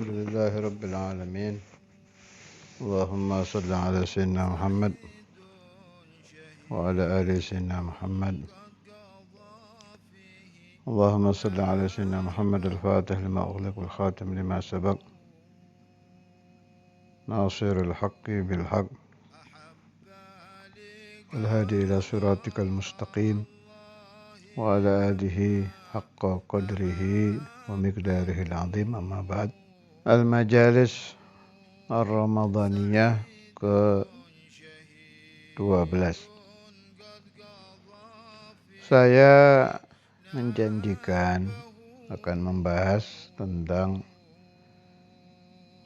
الحمد لله رب العالمين. اللهم صل على سيدنا محمد وعلى آل سيدنا محمد. اللهم صل على سيدنا محمد الفاتح لما أغلق والخاتم لما سبق ناصر الحق بالحق والهادي إلى صراطك المستقيم وعلى آله حق قدره ومقداره العظيم. أما بعد. Al-Majalis Ar-Ramadaniyah ke-12. Saya menjanjikan akan membahas tentang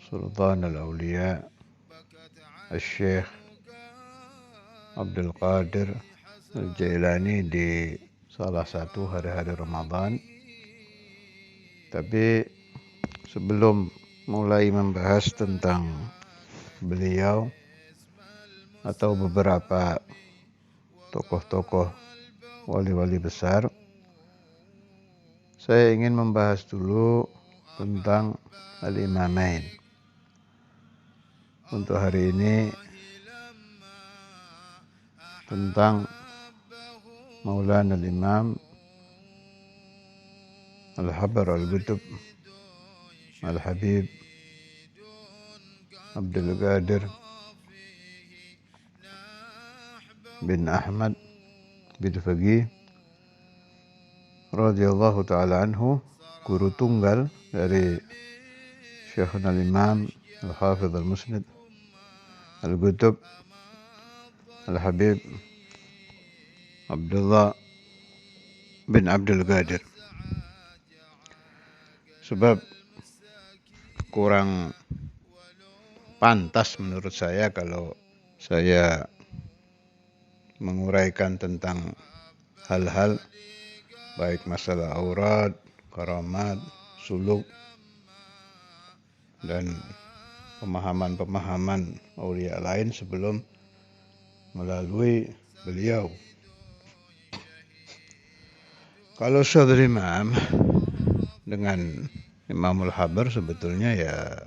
Sultan Al-Awliya Al-Syekh Abdul Qadir Al-Jailani di salah satu hari-hari Ramadan. Tapi sebelum mulai membahas tentang beliau atau beberapa tokoh-tokoh wali-wali besar, saya ingin membahas dulu tentang Al-Imamain. Untuk hari ini tentang Maulana Al-Imam Al-Habar Al-Qutb Al-Habib Abdul Qadir bin Ahmad bin Faqih radhiyallahu ta'ala anhu, guru tunggal dari Syekhuna Al-Imam Al-Hafidh Al-Musnid Al-Qutb Al-Habib Abdullah bin Abdul Qadir. Sebab kurang pantas menurut saya kalau saya menguraikan tentang hal-hal baik masalah aurat, karamat, suluk, dan pemahaman-pemahaman aulia lain sebelum melalui beliau. Kalau Syaikhul Imam dengan Imamul Habar sebetulnya ya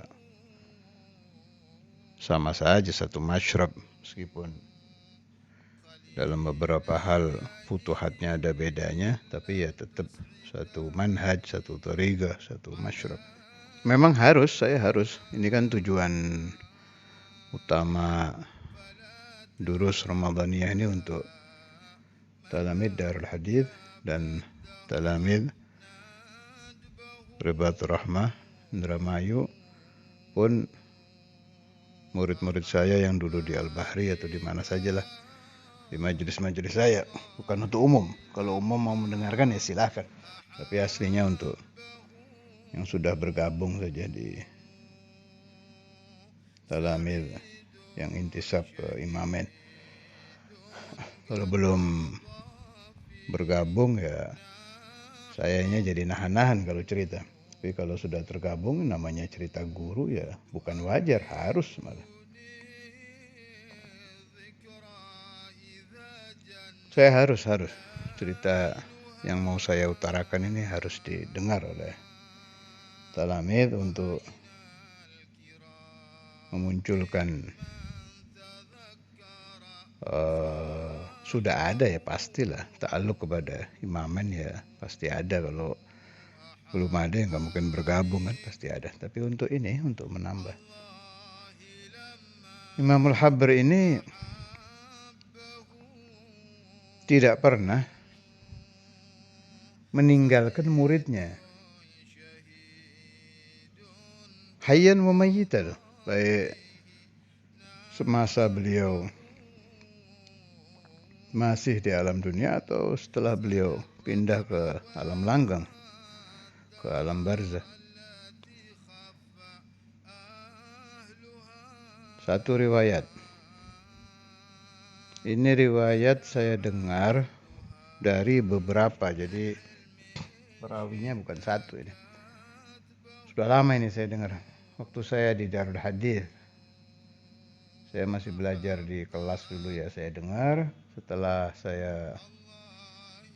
sama saja, satu masyrab, meskipun dalam beberapa hal futuhatnya ada bedanya, tapi ya tetap satu manhaj, satu thariqah, satu masyrab. Memang saya harus, ini kan tujuan utama durus Ramadaniyah ini untuk talamid Darul Hadith dan talamid Ribatul Rahmah Indramayu, pun murid-murid saya yang dulu di Al-Bahri atau di mana sajalah, di majelis-majelis saya, bukan untuk umum. Kalau umum mau mendengarkan ya silakan, tapi aslinya untuk yang sudah bergabung saja di talamid yang intisab ke Imamain. Kalau belum bergabung ya sayanya jadi nahan-nahan kalau cerita. Tapi kalau sudah tergabung, namanya cerita guru ya bukan wajar, harus malah. Saya harus cerita yang mau saya utarakan ini harus didengar oleh talamid untuk memunculkan sudah ada ya pastilah ta'alluq kepada Imamain, ya pasti ada. Kalau belum ada ya nggak mungkin bergabung kan, pasti ada. Tapi untuk ini, untuk menambah, Imamul Habar ini tidak pernah meninggalkan muridnya, hayyan wa mayyitan, baik semasa beliau masih di alam dunia atau setelah beliau pindah ke alam langgang, ke alam barzah. Satu riwayat, ini riwayat saya dengar dari beberapa, jadi perawinya bukan satu. Ini sudah lama ini saya dengar, waktu saya di Darul Hadith, saya masih belajar di kelas dulu ya, saya dengar. Setelah saya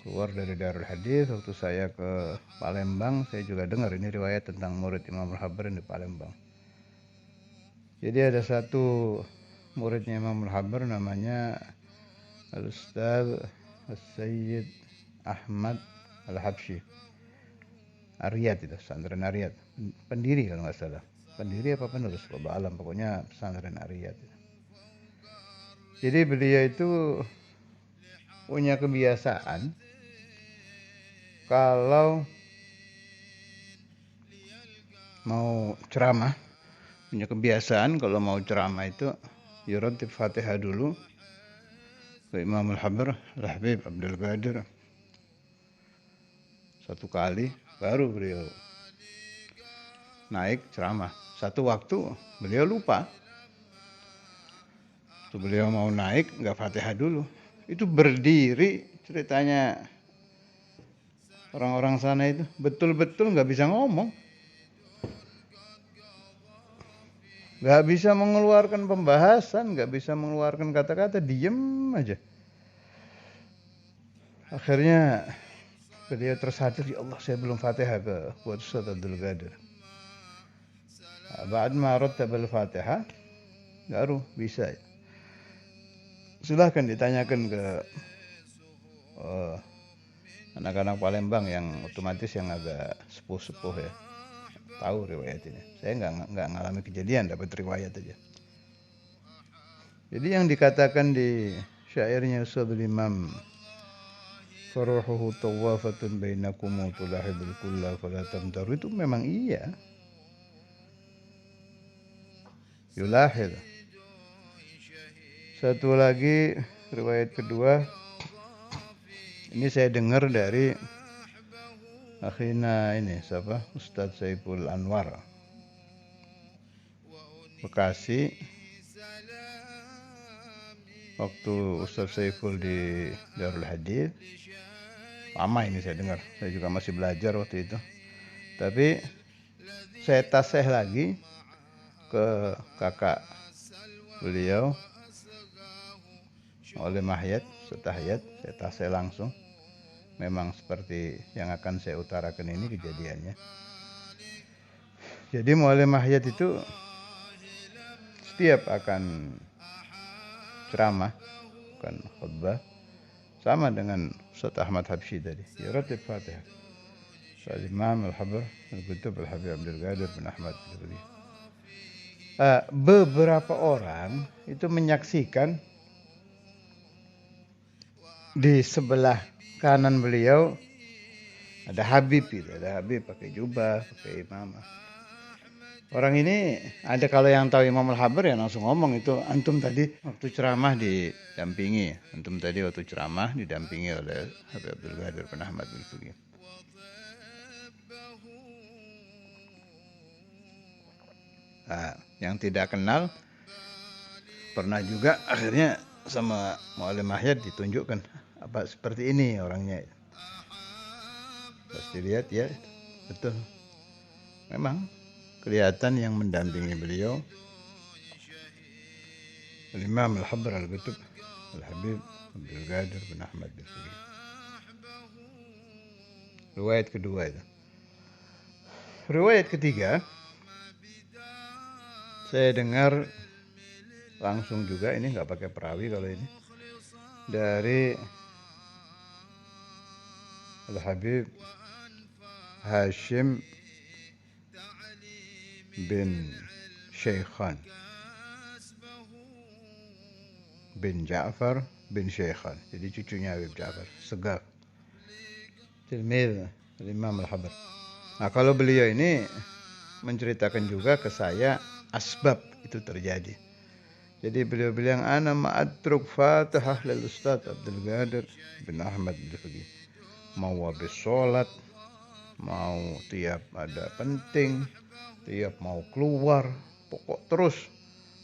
keluar dari Darul Hadis, waktu saya ke Palembang, saya juga dengar ini riwayat tentang murid Imam Al-Habr di Palembang. Jadi ada satu muridnya Imam Al-Habr namanya Al-Ustaz Al-Sayyid Ahmad Al-Habsyi. Ariyat itu, pesantren Ariyat. Pendiri kalau nggak salah. Pendiri apa penerus? Wallahu alam, pokoknya pesantren Ariyat. Jadi beliau itu punya kebiasaan kalau mau ceramah, itu yuratib Fatihah dulu ke Imam Al-Habr, Al-Habib Abdul Qadir satu kali, baru beliau naik ceramah. Satu waktu beliau lupa, tuh beliau mau naik nggak Fatihah dulu, itu berdiri, ceritanya orang-orang sana itu betul-betul nggak bisa ngomong, nggak bisa mengeluarkan pembahasan, nggak bisa mengeluarkan kata-kata, diem aja. Akhirnya beliau tersadar, ya Allah saya belum Fatihah buat Ustaz Abdul Qadir. Ba'd ma rattabal Fatihah baru bisa. Silahkan ditanyakan ke anak-anak Palembang yang otomatis yang agak sepuh-sepuh ya, tahu riwayat ini. Saya nggak ngalami kejadian, dapat riwayat aja. Jadi yang dikatakan di syairnya Ustadzul Imam, faruhuhu tawafatun bainakum tulahibul kulla fala tamtaru, itu memang iya. Yulahil. Satu lagi riwayat kedua, ini saya dengar dari akhina ini siapa? Ustadz Saiful Anwar Bekasi. Waktu Ustadz Saiful di Darul Hadis, lama ini saya dengar, saya juga masih belajar waktu itu. Tapi saya tasih lagi ke kakak beliau oleh Mahyat, Setahiyat, saya tasih langsung. Memang seperti yang akan saya utarakan ini kejadiannya. Jadi Mu'allim Mahyat itu setiap akan ceramah, bukan khutbah, sama dengan Ustaz Ahmad Habsyi tadi, yuratib Fatihah. Al-Imam Al-Habr Al-Qutub Al-Habib Abdul Qadir bin Ahmad. Beberapa orang itu menyaksikan di sebelah kanan beliau ada Habib itu, ada Habib pakai jubah, pakai imamah. Orang ini ada, kalau yang tahu Imam Al-Habr ya langsung ngomong itu, antum tadi waktu ceramah didampingi oleh Habib Abdul Qadir bin Ahmad bin Fugi. Yang tidak kenal pernah juga akhirnya sama Mu'allim Mahyat ditunjukkan, apa seperti ini orangnya. Pas dilihat ya betul, memang kelihatan yang mendampingi beliau Al-Imam Al-Habr Al-Qutub Al-Habib Abdul Qadir bin Ahmad bin Fugi. Riwayat kedua itu. Riwayat ketiga saya dengar langsung juga, ini nggak pakai perawi kalau ini, dari Al-Habib Hashim bin Shaykhan bin Ja'far bin Shaykhan, jadi cucunya Habib Ja'far Segaf, tilmid Imam Al-Habr. Nah, kalau beliau ini menceritakan juga ke saya asbab itu terjadi. Jadi beliau bilang, ana ma'atruk Fatihah lil Ustaz Abdul Qadir bin Ahmad bin Fugi. Mau habis sholat, mau tiap ada penting, tiap mau keluar, pokok terus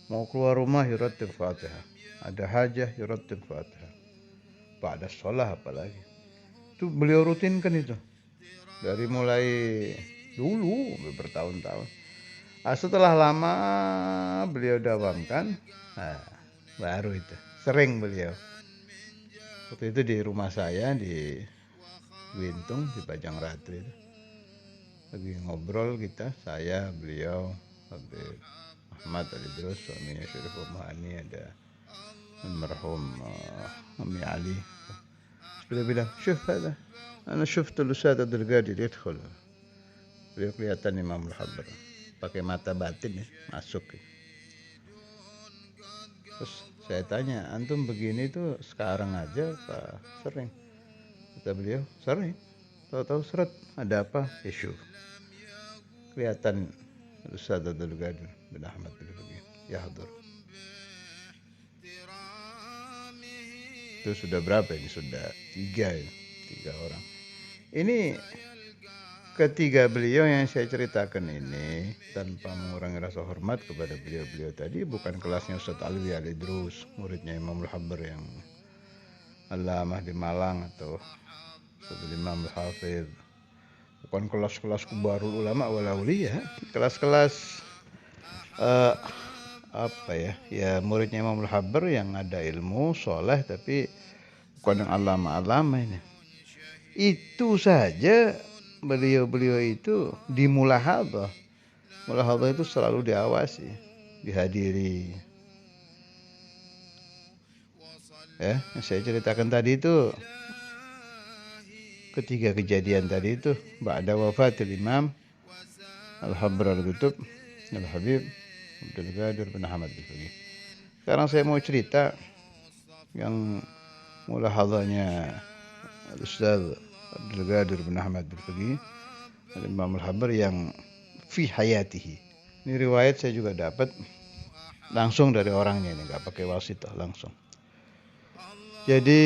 mau keluar rumah yuratib Fatihah, ada hajah yuratib Fatihah, pada sholat apalagi. Itu beliau rutinkan itu dari mulai dulu bertahun-tahun. Setelah lama beliau dawamkan, baru itu sering beliau. Waktu itu di rumah saya di Wintung di Pajang Ratri itu. Lagi ngobrol kita, saya, beliau, Habib Ahmad Al-Idrus, suaminya Syarif Umahani, ada almarhum Umi Ali. Beliau bilang, "Syuf ada. Ana syuftul Ustaz Abdul Qadir yadkhul." Beliau kelihatan Imam Al-Habr. Pakai mata batin ya, masuk. Terus saya tanya, antum begini tuh sekarang aja apa sering? Kata beliau, sering. Tahu-tahu seret, ada apa? Isu. Kelihatan Ustaz Abdul Qadir bin Ahmad bin Faqih yahdur. Itu sudah berapa ini? Sudah 3 ya, 3 orang. Ini ketiga beliau yang saya ceritakan ini, tanpa mengurangi rasa hormat kepada beliau-beliau tadi, bukan kelasnya Ustaz Alwi Al-Idrus, muridnya Imam Al-Habr yang Alamah di Malang, atau Ustaz Imam Al-Hafidh. Bukan kelas-kelas kubarul ulama wal auliya, kelas-kelas apa ya muridnya Imam Al-Habr yang ada ilmu, soleh, tapi bukan yang alama-alama ini. Itu saja beliau-beliau itu di mulahadhah. Mulahadhah itu selalu diawasi, dihadiri. Ya, yang saya ceritakan tadi itu ketiga kejadian tadi itu ba'da wafatil Imam Al-Habr Al-Qutub Al-Habib Abdul Qadir bin Ahmad bin Faqih. Sekarang saya mau cerita yang mulahadhahnya Ustaz Abdul Qadir bin Ahmad bin Faqih Imam Al-Habr yang fi hayatihi. Ini riwayat saya juga dapat langsung dari orangnya, ini nggak pakai wasitah, langsung. Jadi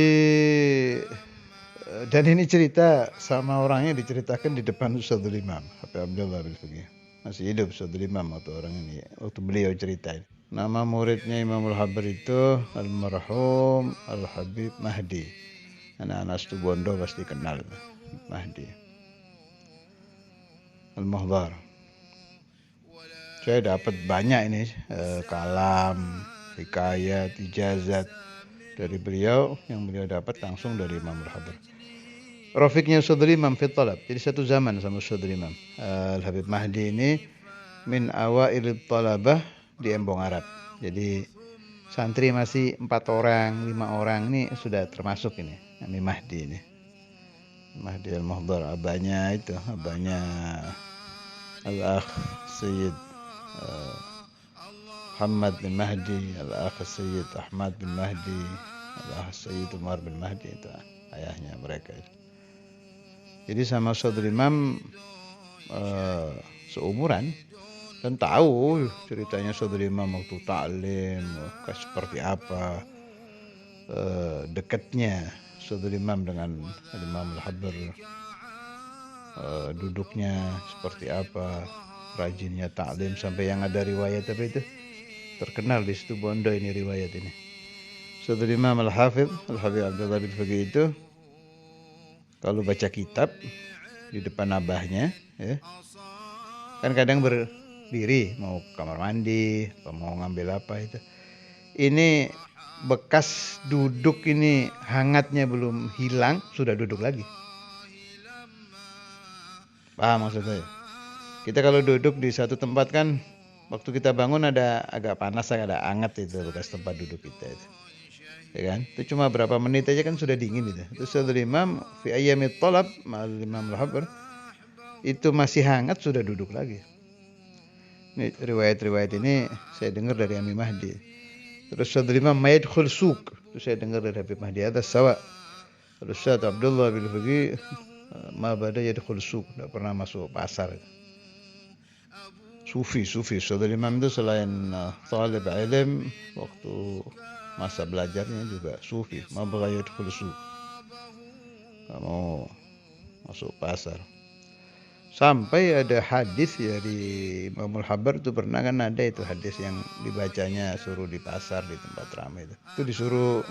dan ini cerita sama orangnya diceritakan di depan Ustadzul Imam Habib Abdullah bin Faqih. Masih hidup Ustadzul Imam waktu orang ini, waktu beliau ceritain. Nama muridnya Imam Al-Habr itu almarhum Al-Habib Mahdi. Anak-anak Situbondo pasti kenal Mahdi Al-Muhdhar. Saya dapat banyak ini kalam, hikayat, ijazat dari beliau yang beliau dapat langsung dari Imam Al-Habr. Rafiqnya Ustadzul Imam fi talab. Jadi satu zaman sama Ustadzul Imam. Al-Habib Mahdi ini min awail talabah di Embong Arab. Jadi santri masih 4 orang, 5 orang ini sudah termasuk ini Habib Mahdi ini. Mahdi Al-Muhdhar, abahnya Al-Akh Sayyid Muhammad bin Mahdi, Al-Akh Sayyid Ahmad bin Mahdi, Al-Akh Sayyid Umar bin Mahdi, itu ayahnya mereka. Jadi sama Ustadzul Imam seumuran dan tahu ceritanya Ustadzul Imam waktu taklim seperti apa, dekatnya Ustadzul Imam dengan Imam Al-Habr, duduknya seperti apa, rajinnya taklim, sampai yang ada riwayat apa itu terkenal di situ Bondo ini riwayat ini. Ustadzul Imam Al-Hafidh Al-Habib Abdullah bin Faqih itu kalau baca kitab di depan abahnya, ya, kan kadang berdiri mau ke kamar mandi, mau ngambil apa itu. Ini bekas duduk ini hangatnya belum hilang, sudah duduk lagi. Paham maksud saya? Kita kalau duduk di satu tempat kan, waktu kita bangun ada agak panas, ada hangat itu bekas tempat duduk kita itu. Ya kan? Itu cuma berapa menit aja kan sudah dingin itu. Itu Ustadzul Imam fi ayyamit talab ma'al Imam Al-Habr itu masih hangat, sudah duduk lagi. Ini riwayat-riwayat ini saya dengar dari Ami Mahdi. Terus Ustadzul Imam mayadkhul suq, itu saya dengar dari Habib Mahdi ada sawa. Terus Ustadz Abdullah bin Faqih ma bada yadkhul suq, enggak pernah masuk pasar. Sufi Ustadzul Imam itu selain talib ilm, waktu masa belajarnya juga sufi, ma bada yadkhul suq, enggak mau masuk pasar. Sampai ada hadis ya di Imam Al-Habr itu pernah kan ada itu hadis yang dibacanya suruh di pasar di tempat ramai itu. Itu disuruh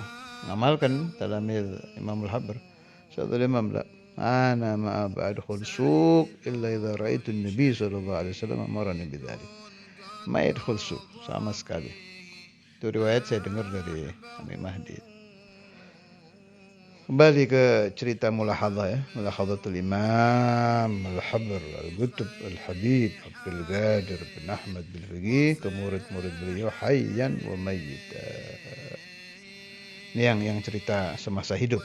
ngamalkan talamil Imam Al-Habr. Ustadzul Imam la ana ma ba'dkhul suq illa idza ra'aitu an-nabi sallallahu alaihi wasallam amarani bidzalik. Ma yadkhul suq sama sekali. Itu riwayat saya dengar dari Ami Mahdi. Kembali ke cerita mulahadzah ya. Mulahadzatul Imam Al-Habr Al-Qutb Al-Habib Abdul Qadir bin Ahmad bin Fiqih ke murid-murid beliau hayyan wa mayyita. Ini yang cerita semasa hidup.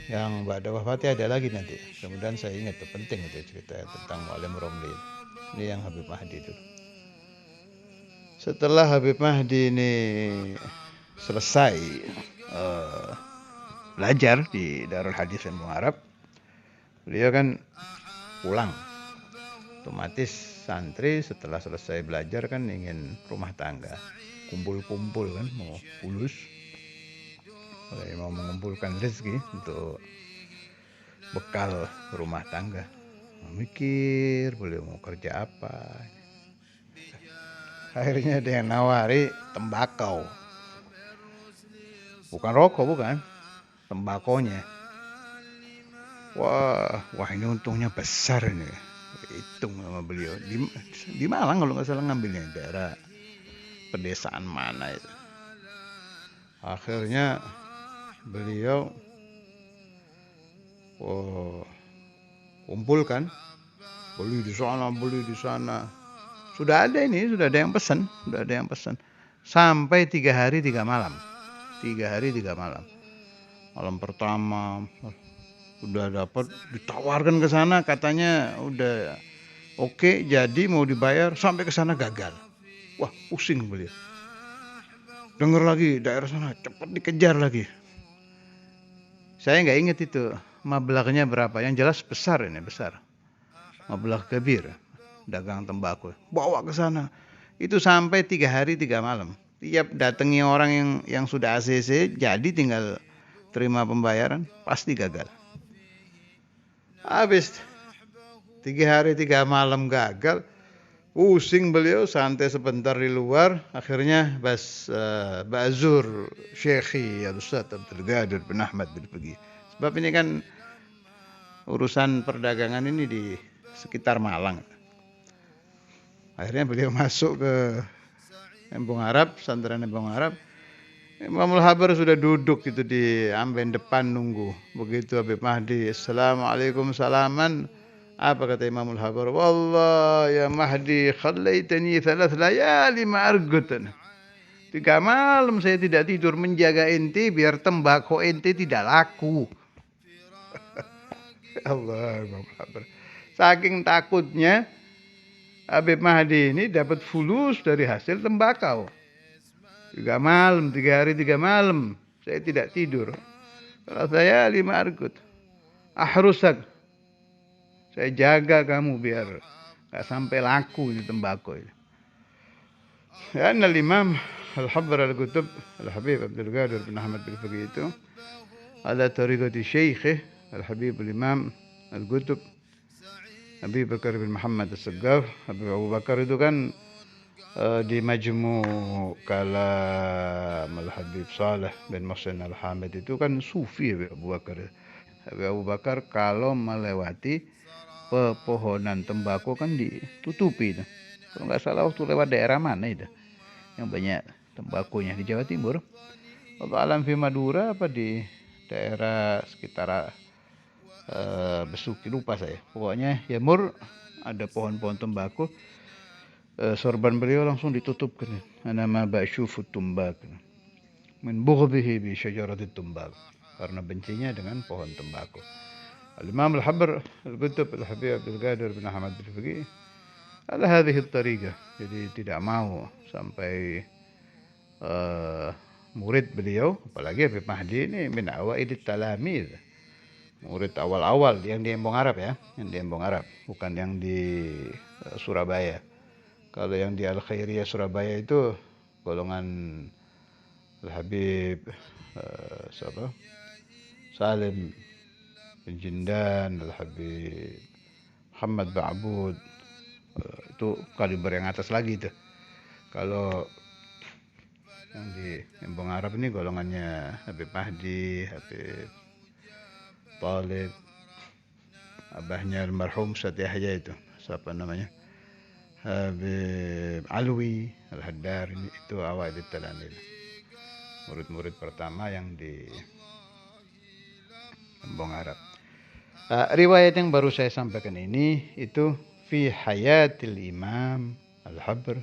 Yang ba'da wafatnya ada lagi nanti. Kemudian saya ingat itu penting itu cerita tentang Mu'allim Romli. Ini yang Habib Mahdi dulu. Setelah Habib Mahdi ini selesai belajar di Darul Hadis Ilmu Arab, beliau kan pulang. Otomatis santri setelah selesai belajar kan ingin rumah tangga, kumpul-kumpul kan, mau fulus, mau mengumpulkan rezeki untuk bekal rumah tangga. Mikir beliau mau kerja apa. Akhirnya ada yang nawari tembakau. Bukan rokok, bukan. Tembakonya. Wah ini untungnya besar ini. Hitung sama beliau. Di Malang kalau nggak salah ngambilnya, daerah pedesaan mana itu. Akhirnya beliau kumpulkan, beli di sana. Sudah ada yang pesan, sampai 3 hari 3 malam. Malam pertama udah dapat, ditawarkan ke sana, katanya udah oke, jadi mau dibayar, sampai ke sana gagal. Wah, pusing beliau. Dengar lagi daerah sana, cepat dikejar lagi. Saya nggak ingat itu mablagnya berapa, yang jelas besar. Mablag kabir, dagang tembakau, bawa ke sana. Itu sampai 3 hari 3 malam. Tiap datangi orang yang sudah ACC, jadi tinggal terima pembayaran, pasti gagal. Habis 3 hari 3 malam gagal, pusing beliau, santai sebentar di luar. Akhirnya Ba'zur Syekhi Al-Ustaz Abdul Qadir bin Ahmad bin Fiqih. Sebab ini kan urusan perdagangan ini di sekitar Malang. Akhirnya beliau masuk ke Embong Arab, pesantren Embong Arab. Imamul Habar sudah duduk gitu di amben depan nunggu. Begitu Habib Mahdi, Assalamualaikum, salaman. Apa kata Imamul Habar? Wallah ya Mahdi, khallaitani 3 layali ma argutan. 3 malam saya tidak tidur menjaga ente biar tembakau ente tidak laku. Allah, Imamul Habar. Saking takutnya Habib Mahdi ini dapat fulus dari hasil tembakau. 3 hari 3 malam saya tidak tidur. Kalau saya 5 argut. Ahrusak. Saya jaga kamu biar gak sampai laku ini tembakau ini. Ya, Imam Al-Habr Al-Qutb Al-Habib Abdul Qadir bin Ahmad bin Fiqih itu ala tariqati Syekh Al-Habib Al-Imam Al-Qutb Habib Bakar bin Muhammad As-Saggaf. Habib Abu Bakar itu kan di Majmu' Kalam Al-Habib Saleh bin Muhsin Al-Hamid itu kan sufi Abu Bakar. Habib Abu Bakar kalau melewati pepohonan tembakau kan ditutupi itu. Kalau nggak salah waktu lewat daerah mana itu yang banyak tembakunya, di Jawa Timur. Waktu alam di Madura apa di daerah sekitar Besuki, lupa saya. Pokoknya Yamur ada pohon-pohon tembakau. Sorban beliau langsung ditutupkan. Ana ma ba'syufut tumbak. Min bughdihi bi syajaratit tumbak. Karena bencinya dengan pohon tembakau. Al-Imam Al-Habr Al-Qutb Al-Habib Abdul Qadir bin Ahmad bin Fiqih ala hadhihi at-tariqah. Jadi tidak mau sampai murid beliau, apalagi Habib Mahdi ini min awailit talamid. Murid awal-awal yang di Embong Arab ya, bukan yang di Surabaya. Kalau yang di Al-Khairiyah Surabaya itu golongan Al-Habib Salim bin Jindan, Al-Habib Muhammad Ba'bud, itu kaliber yang atas lagi itu. Kalau yang di Embong Arab ini golongannya Habib Mahdi, Habib Talib, abahnya almarhum Ustaz Yahya itu, siapa namanya? Habib Alwi Al-Haddar, ini itu awal di Talamil. murid-murid pertama yang di Embong Arab. Riwayat yang baru saya sampaikan ini itu fi hayatil Imam Al-Habr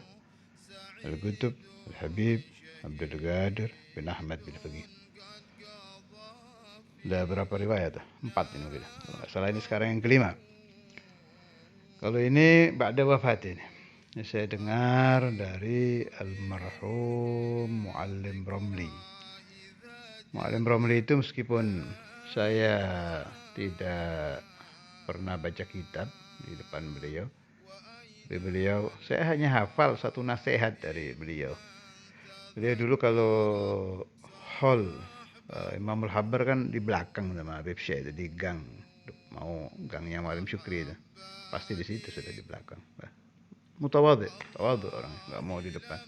Al-Qutb Al-Habib Abdul Qadir bin Ahmad bin Faqih. Ada berapa riwayat? 4 ini mungkin. Kalau nggak salah ini sekarang yang kelima. Kalau ini ba'da wafat ini. Saya dengar dari almarhum Muallim Romli. Muallim Romli itu meskipun saya tidak pernah baca kitab di depan beliau, saya hanya hafal satu nasihat dari beliau. Beliau dulu kalau hall Imamul Habbar kan di belakang sama Habib Syekh, di gang, mau gangnya Muallim Syukri itu, pasti di situ sudah di belakang. Mutawadhi orang, nggak mau di depan.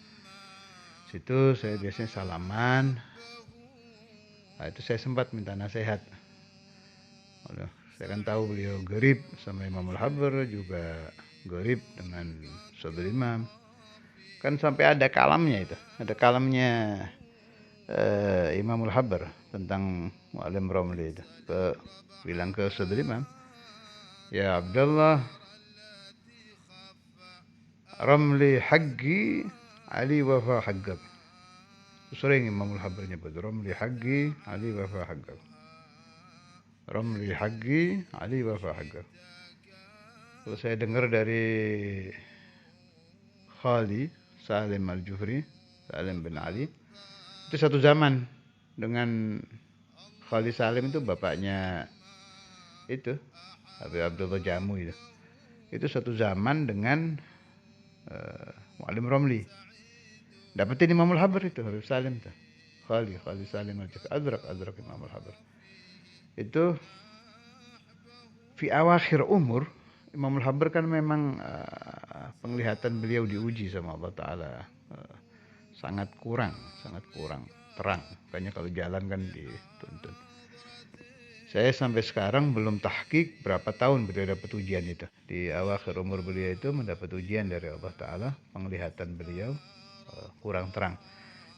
Situ saya biasanya salaman. Nah, itu saya sempat minta nasihat. Saya kan tahu beliau gerib sama Imamul Habbar, juga gerib dengan Saudul Imam. Kan sampai ada kalamnya itu, ada kalamnya Imamul Habbar tentang Muallim Romli itu. Bilang ke Saudul Imam, ya Abdullah, Romli haqqi Ali wafa haqqab. Sering Imamul Habbar nyebut Romli haqqi Ali wafa haqqab. Romli haqqi Ali wafa haqqab. Kalau saya dengar dari Khali Salim Al-Jufri, Salim bin Ali, itu satu zaman dengan Khali Salim itu bapaknya itu Habib Abdullah Jamu itu. Itu satu zaman dengan Muallim Romli. Dapetin Imamul Habbar itu Habib Salim tuh. Khali Salim Al-Jufri, Azrak Imamul Habbar. Itu fi awakhir umur Imamul Habbar kan memang penglihatan beliau diuji sama Allah Ta'ala, sangat kurang terang, makanya kalau jalan kan dituntun. Saya sampai sekarang belum tahqiq berapa tahun beliau dapat ujian itu. Di awakhir umur beliau itu mendapat ujian dari Allah Ta'ala, penglihatan beliau kurang terang,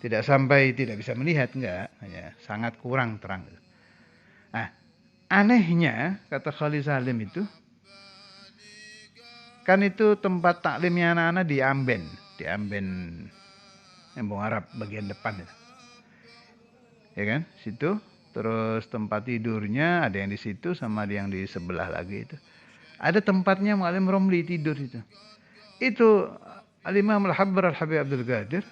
tidak sampai tidak bisa melihat, enggak, hanya sangat kurang terang. Nah, anehnya kata Khalil Salim itu, kan itu tempat taklimnya anak-anak di Amben Embong Arab bagian depan itu, ya kan, situ. Terus tempat tidurnya ada yang di situ sama ada yang di sebelah lagi itu. Ada tempatnya Muallim Romli tidur itu. Itu Al-Imam Al-Habbar Al-Habib Abdul Qadir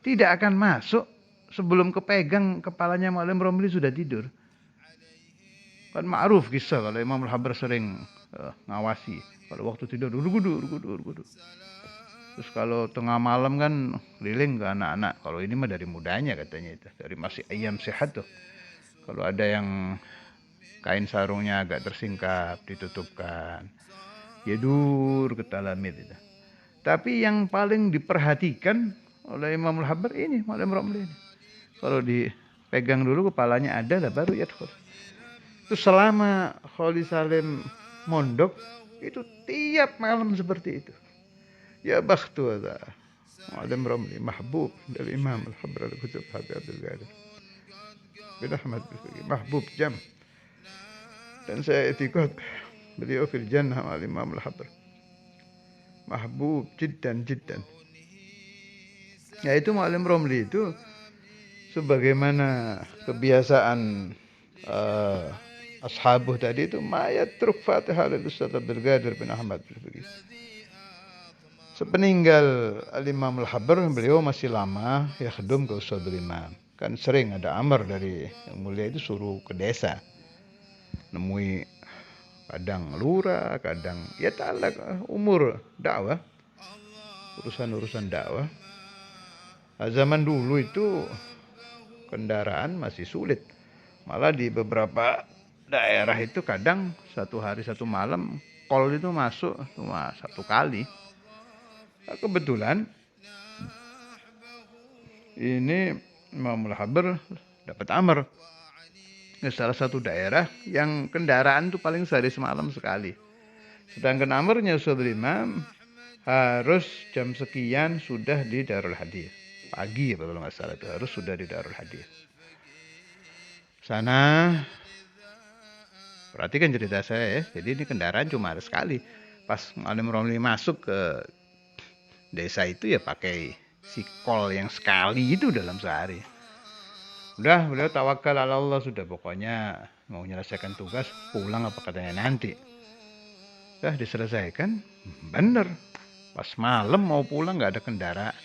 tidak akan masuk sebelum kepegang kepalanya Muallim Romli sudah tidur. Kan ma'ruf kisah kalau Imam Al-Habbar sering ngawasi. Kalau waktu tidur urgudu. Terus kalau tengah malam kan keliling ke anak-anak. Kalau ini mah dari mudanya katanya itu, dari masih ayam sehat tuh. Kalau ada yang kain sarungnya agak tersingkap, ditutupkan, yedur ke talamid itu. Tapi yang paling diperhatikan oleh Imam Al-Habbar ini Muallim Romli ini. Kalau dipegang dulu kepalanya ada lah baru yadkhul. Itu selama Khalil Salim mondok itu tiap malam seperti itu. Ya bakhtu hadza Muallim Romli mahbub dari Imam Al-Habbar Al-Qutb Habib Abdul Qadir bin Ahmad bin Faqih, mahbub jam. Dan saya i'tiqad beliau fil jannah ma'al Imam Al-Habbar, mahbub jiddan. Yaitu Muallim Romli itu sebagaimana kebiasaan ashabuh tadi itu, mayatruk Fatihah lil Ustaz Abdul Qadir bin Ahmad bin Faqih. Sepeninggal Al-Imam Al-Habbar, beliau masih lama yakhdum ke Ustadzul Imam. Kan sering ada amar dari yang mulia itu suruh ke desa, nemui kadang lurah, kadang ya ta'ala umur dakwah, urusan dakwah. Zaman dulu itu kendaraan masih sulit. Malah di beberapa daerah itu kadang satu hari satu malam kol itu masuk cuma satu kali. Nah, kebetulan ini Imam Al-Habbar dapat amar ke salah satu daerah yang kendaraan itu paling sehari semalam sekali. Sedangkan amarnya Ustadzul Imam harus jam sekian sudah di Darul Hadis. pagi apa kalau nggak salah itu harus sudah di Darul Hadis. Sana perhatikan cerita saya ya. Jadi ini kendaraan cuma ada sekali. Pas Alim Romli masuk ke desa itu ya pakai si kol yang sekali itu dalam sehari. Udah beliau tawakal ala Allah sudah, pokoknya mau menyelesaikan tugas pulang apa katanya nanti. Udah diselesaikan, bener. Pas malam mau pulang nggak ada kendaraan.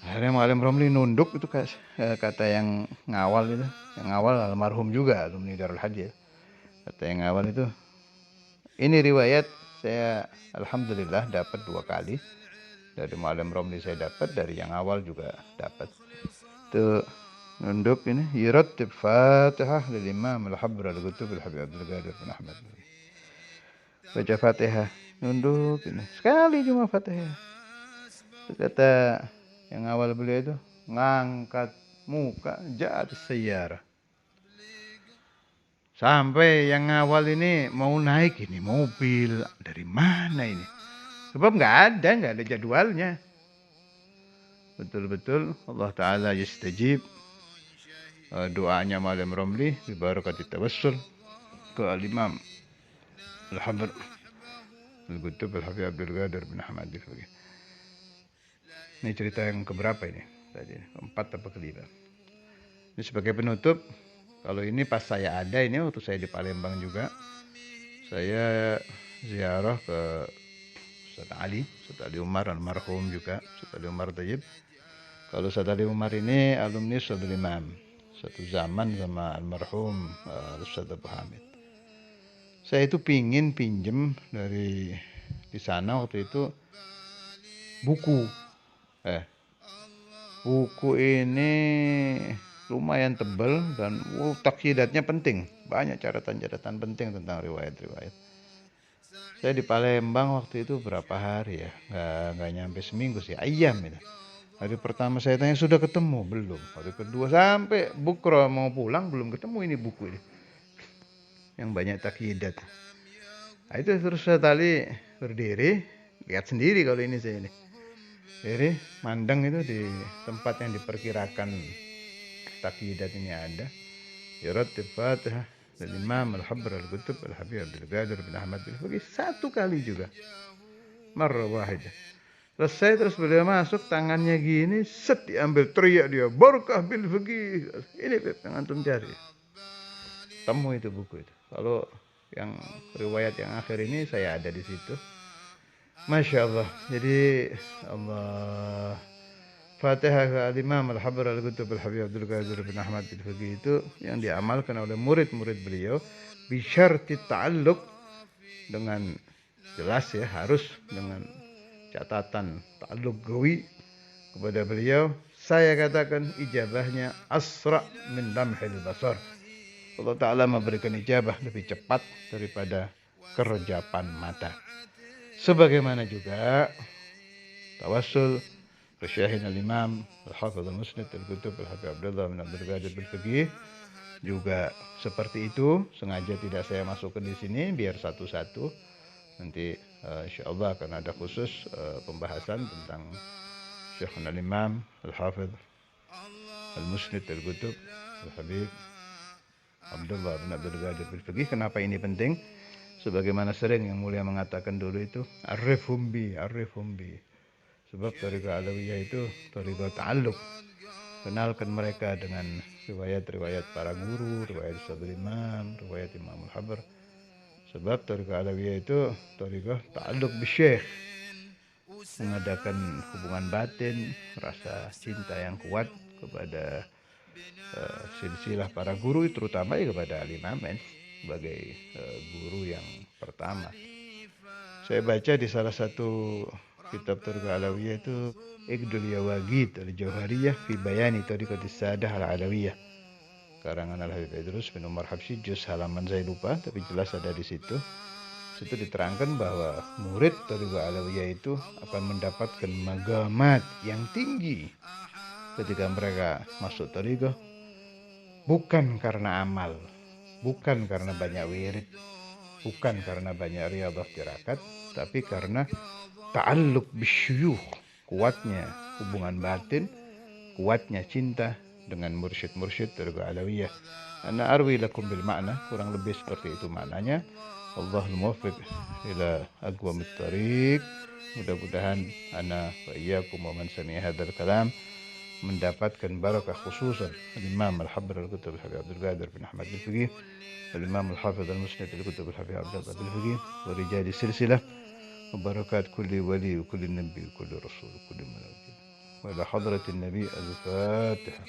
Akhirnya Alim Romli nunduk itu kata yang ngawal itu, yang ngawal almarhum juga alumni Darul Hadis. Kata yang ngawal itu, ini riwayat saya alhamdulillah dapat 2 kali. Dari Alim Romli saya dapat, dari yang awal juga dapat. Itu nunduk ini, yurattib Fatihah lil Imam al-Habr al-Qutub al-Habib Abdul Qadir bin Ahmad. Baca Fatihah, nunduk ini. Sekali cuma Fatihah. Itu kata yang awal beliau itu, ngangkat muka jatuh sejarah. Sampai yang awal ini mau naik ini mobil, dari mana ini? Sebab nggak ada jadwalnya. Betul-betul Allah Ta'ala yastajib doanya Alim Romli bi barakati tawassul ke al-Imam al-Habr al-Qutub al-Habib Abdul Qadir bin Ahmad. Ini cerita yang keberapa ini? Tadi keempat atau kelima. Ini sebagai penutup, kalau ini pas saya ada ini waktu saya di Palembang juga, saya ziarah ke Ustaz Ali Umar almarhum juga, Ustaz Ali Umar Thayyib. Kalau Ustaz Ali Umar ini alumni Ustaz Imam, satu zaman sama almarhum Ustaz Abu Hamid. Saya itu pingin pinjem dari di sana waktu itu buku. Buku ini lumayan tebal dan takyidatnya penting. Banyak catatan-catatan penting tentang riwayat-riwayat. Saya di Palembang waktu itu berapa hari ya? Nggak nyampe seminggu sih, ayam itu. Hari pertama saya tanya sudah ketemu belum? Hari kedua sampai bukro mau pulang belum ketemu ini buku ini. Yang banyak takyidat. Nah, itu terus saya tadi berdiri, lihat sendiri kalau ini saya ini. Jadi mandang itu di tempat yang diperkirakan takyidat ini ada. Yurattib Fatihah lil Imam al-Habr al-Qutub al-Habib Abdul Qadir bin Ahmad al-Fiqih, 1 kali juga. Marrah wahidah. Selesai terus beliau masuk, tangannya gini, set diambil, teriak dia, barakah bil fiqih. Ini yang antum cari. Temu itu buku itu. Kalau yang riwayat yang akhir ini saya ada di situ. Masya Allah. Jadi Allah, Fatihah ke al-Imam al-Habr al-Qutub al-Habib Abdul Qadir bin Ahmad al-Fiqih itu yang diamalkan oleh murid-murid beliau bisyarti ta'alluq, dengan jelas ya, harus dengan catatan ta'alluq gawi kepada beliau. Saya katakan ijabahnya asra min lamhil basar. Allah Ta'ala memberikan ijabah lebih cepat daripada kerejapan mata. Sebagaimana juga tawassul ke Syahin al-Imam al-Hafidh al-Musnid al-Qutub al-Habib Abdullah bin Abdul Qadir al-Fiqih juga seperti itu. Sengaja tidak saya masukkan di sini biar satu-satu. Nanti insyaallah akan ada khusus pembahasan tentang Syahin al-Imam al-Hafidh al-Musnid al-Qutub al-Habib Abdullah bin Abdul Qadir al-Fiqih. Kenapa ini penting? Sebagaimana sering yang mulia mengatakan dulu itu, arifhum bi. Sebab thariqah alawiyah itu thariqah ta'alluq. Kenalkan mereka dengan riwayat-riwayat para guru, riwayat Ustaz Imam, riwayat Imam al-Habr. Sebab thariqah alawiyah itu thariqah ta'alluq bisyekh. Mengadakan hubungan batin, rasa cinta yang kuat kepada silsilah para guru, terutama ya kepada al-Imamain sebagai guru yang pertama. Saya baca di salah satu kitab Thariqah Alawiyah itu Iqdul Yawagid al-Jauhariyah fi bayani Thariqatis Sadah al-Alawiyah, karangan Al-Habib Idrus bin Umar Habsyi, juz halaman saya lupa tapi jelas ada di situ. Situ diterangkan bahwa murid Thariqah Alawiyah itu akan mendapatkan magamat yang tinggi ketika mereka masuk thariqah, bukan karena amal, bukan karena banyak wirid, bukan karena banyak riyadhah tirakat, tapi karena ta'alluq bisyuyukh, kuatnya hubungan batin, kuatnya cinta dengan mursyid-mursyid Tariqah Alawiyah. Ana arwi lakum bil makna, kurang lebih seperti itu maknanya. Allahul muwaffiq ila aqwamit thariq. Mudah-mudahan ana wa iyyakum wa man sami'a hadzal kalam mendapatkan barakah khususan Imam Al-Habr Al-Qutb Al-Habib Abdul Qadir bin Ahmad Al-Fiqih, Imam Al-Hafiz Al-Musnad Al-Qutb Al-Habib Abdullah Al-Fiqih, wa rijal silsilah, wa barakat kulli wali wa kulli nabi wa kulli rasul wa kulli malak. وإلى حضرة النبي الفاتحة.